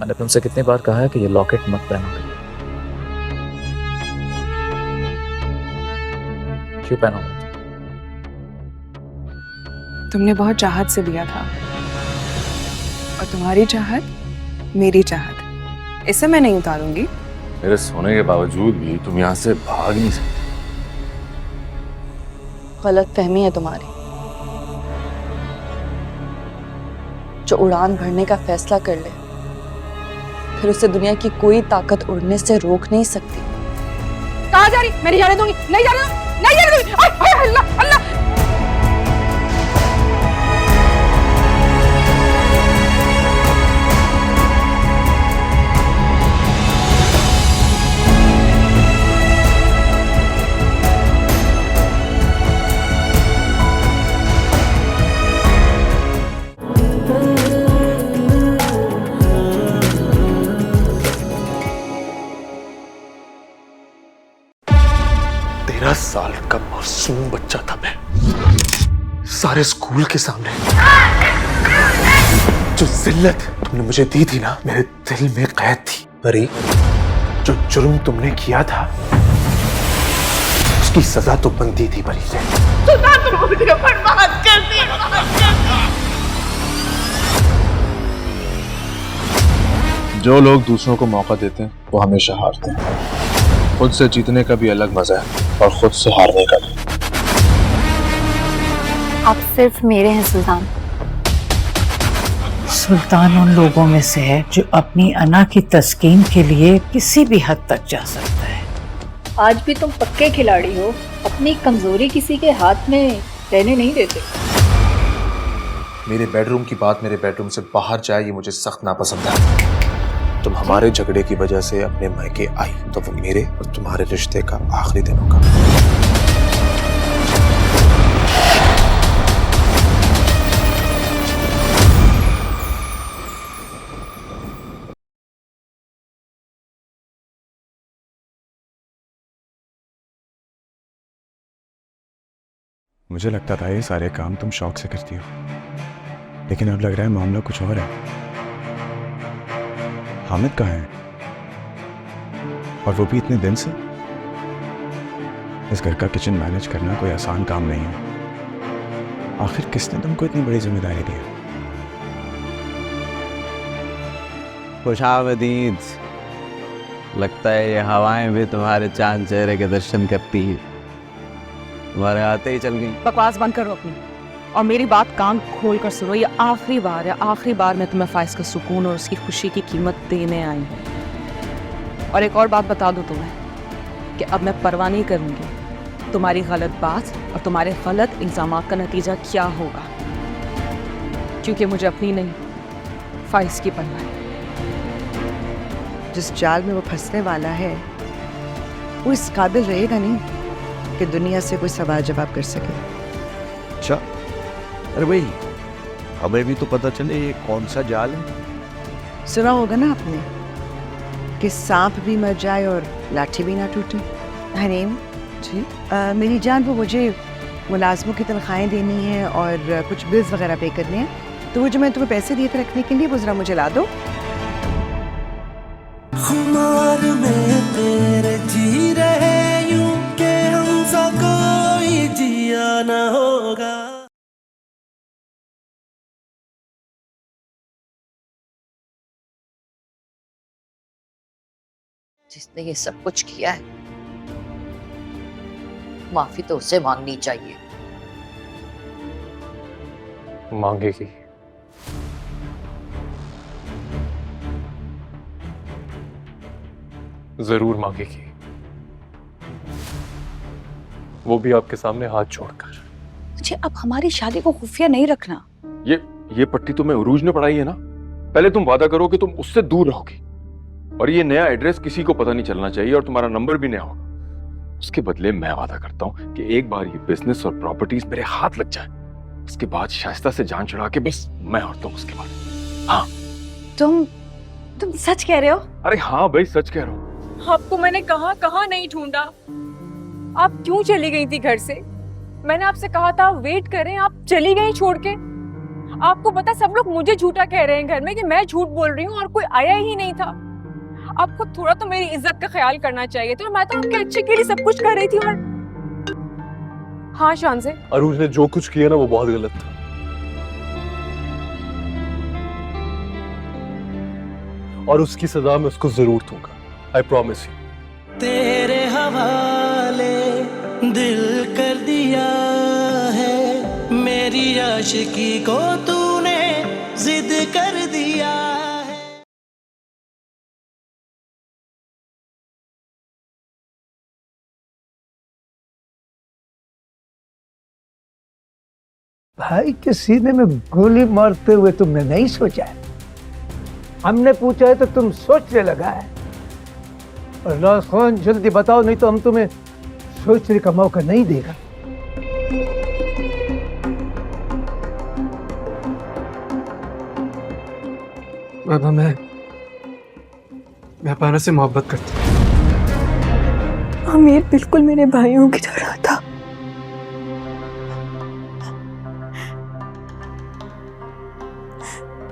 मैंने तुमसे कितनी बार कहा है कि ये लॉकेट मत पहनो। क्यों पहनो? तुमने बहुत चाहत से दिया था और तुम्हारी चाहत मेरी चाहत, इसे मैं नहीं उतारूंगी। मेरे सोने के बावजूद भी तुम यहाँ से भाग नहीं सकती। गलत फहमी है तुम्हारी। जो उड़ान भरने का फैसला कर ले फिर उसे दुनिया की कोई ताकत उड़ने से रोक नहीं सकती। कहाँ जा रही? मैं नहीं जाने दूंगी, नहीं जाने दूंगी, नहीं जाने दूंगी। अल्लाह अल्लाह। साल का मासूम बच्चा था मैं, सारे स्कूल के सामने जो जिल्लत तुमने मुझे दी थी ना, मेरे दिल में कैद थी। परी, जो जुर्म तुमने किया था उसकी सजा तो बनती थी परी से। जो लोग दूसरों को मौका देते हैं वो हमेशा हारते हैं। खुद से जीतने का भी अलग मजा है और खुद से हारने का भी। आप सिर्फ मेरे हैं सुल्तान। सुल्तान उन लोगों में से है जो अपनी अना की तस्कीन के लिए किसी भी हद तक जा सकता है। आज भी तुम पक्के खिलाड़ी हो, अपनी कमजोरी किसी के हाथ में रहने नहीं देते। मेरे बेडरूम की बात मेरे बेडरूम से बाहर जाए, ये मुझे सख्त नापसंद है। तुम हमारे झगड़े की वजह से अपने मायके आई तो वो मेरे और तुम्हारे रिश्ते का आखिरी दिन होगा। मुझे लगता था ये सारे काम तुम शौक से करती हो, लेकिन अब लग रहा है मामला कुछ और है। हामिद कहाँ है? और वो भी इतने दिन से? इस घर का किचन मैनेज करना कोई आसान काम नहीं है। आखिर किसने तुमको इतनी बड़ी जिम्मेदारी दी है? खुशामदीद। लगता है ये हवाएं भी तुम्हारे चांद चेहरे के दर्शन करती है। तुम्हारे आते ही चल गई। बकवास बंद करो अपनी और मेरी बात कान खोल कर सुनो। ये आखिरी बार है, आखिरी बार मैं तुम्हें फाइज का सुकून और उसकी खुशी की कीमत देने आई हूँ। और एक और बात बता दूँ तुम्हें कि अब मैं परवाह नहीं करूँगी तुम्हारी गलत बात और तुम्हारे गलत इल्जामात का नतीजा क्या होगा, क्योंकि मुझे अपनी नहीं फाइज की परवाह है। जिस जाल में वो फंसने वाला है वो इस काबिल रहेगा नहीं कि दुनिया से कोई सवाल जवाब कर सके। अच्छा, अरे भाई हमें भी तो पता चले ये कौन सा जाल है। सुना होगा ना आपने कि सांप भी मर जाए और लाठी भी ना टूटे। हनीम जी, मेरी जान, वो मुझे मुलाजमों की तनख्वाहें देनी है और कुछ बिल्स वगैरह पे करने हैं, तो वो जो मैं तुम्हें पैसे दिए थे रखने के लिए वो जरा मुझे ला दो। खुमार में तेरे जी रहे यूं के हमसा कोई जिया ना होगा। जिसने ये सब कुछ किया है माफी तो उसे मांगनी चाहिए। मांगेगी। जरूर मांगेगी, वो भी आपके सामने हाथ जोड़कर। मुझे अब हमारी शादी को खुफिया नहीं रखना। ये पट्टी तुम्हें उरूज ने पढ़ाई है ना। पहले तुम वादा करो कि तुम उससे दूर रहोगी और ये नया एड्रेस किसी को पता नहीं चलना चाहिए और तुम्हारा नंबर भी नया होगा। उसके बदले मैं वादा करता हूँ कि एक बार ये बिजनेस और प्रॉपर्टीज मेरे हाथ लग जाए, उसके बाद शाइस्ता से जान छुड़ा के बस मैं और तुम उसके बाद। हाँ, तुम सच कह रहे हो? अरे हाँ भाई, सच कह रहा हूँ। आपको मैंने कहाँ नहीं ढूंढा। आप क्यों चली गई थी घर से? मैंने आपसे कहा था वेट करें, आप चली गई छोड़ के। आपको पता, सब लोग मुझे झूठा कह रहे हैं घर में कि मैं झूठ बोल रही हूँ और कोई आया ही नहीं था। आपको थोड़ा तो मेरी इज्जत का ख्याल करना चाहिए था। मैं तो आपके अच्छे के लिए सब कुछ कर रही थी। और हाँ शान से, अरूज ने जो कुछ किया ना वो बहुत गलत था। और उसकी सजा मैं उसको जरूर दूंगा। I promise you. तेरे हवाले दिल कर दिया है, मेरी आशिकी को तूने जिद कर दिया है। भाई के सीने में गोली मारते हुए तुमने नहीं सोचा है। हमने पूछा है तो तुम सोचने लगा है। और लाश खान जल्दी बताओ, नहीं तो हम तुम्हें सोचने का मौका नहीं देगा। बाबा, मैं अपारा से मोहब्बत करता हूँ। आमिर बिल्कुल मेरे भाइयों की तरह था।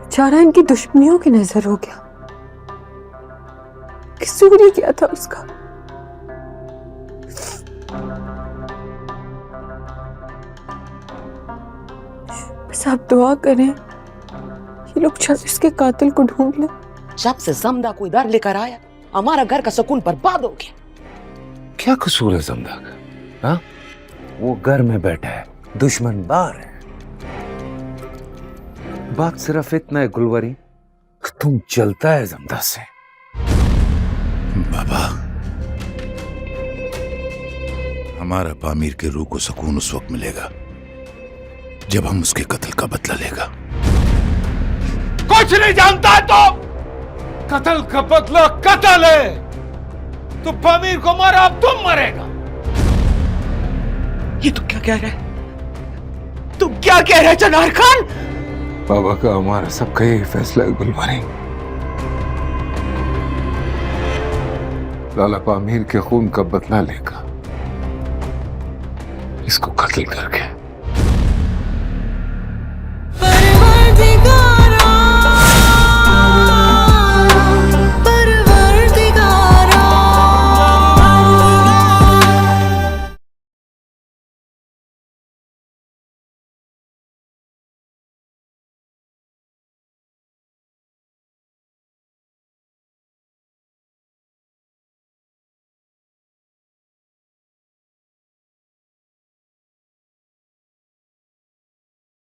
बेचारा इनकी दुश्मनियों की नजर हो गया। कसूर ही क्या था उसका? बस आप दुआ करें ये लोग जल्द इसके कातिल को ढूंढ लें। जब से जमदा को इधर लेकर आया, हमारा घर का सुकून बर्बाद हो गया। क्या कसूर है जमदा का? हाँ, वो घर में बैठा है, दुश्मन बाहर है। बात सिर्फ इतना है गुलवरी, तुम चलता है जमदा से। बाबा, हमारा पामीर के रूह को सुकून उस वक्त मिलेगा जब हम उसके कत्ल का बदला लेगा। कुछ नहीं जानता है तो? कत्ल का बदला कत्ल है। तो पामीर को मारा, अब तुम मरेगा। ये तू क्या कह रहा है? तू क्या कह रहा है चनार खान? बाबा का हमारा सबका यही फैसला है गुलवारी। लाला पामीर के खून का बदला लेगा, इसको कत्ल करके।